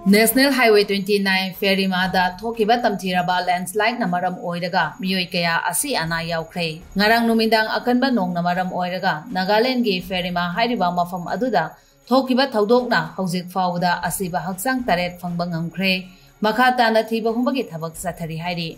National Highway 29 Pherima da thokiba tamthiraba landslide na maram oiraga Meeoi kaya asi ana Yaokhre. Ngarang numindang akanba nong na maram oiraga Nagaland gi Pherima hairiba mafam aduda thokiba thaudokna hojik fawda asiba haksang taret phangba ngamkhre. Makha tana thiba humbagi thabak sathari hairi.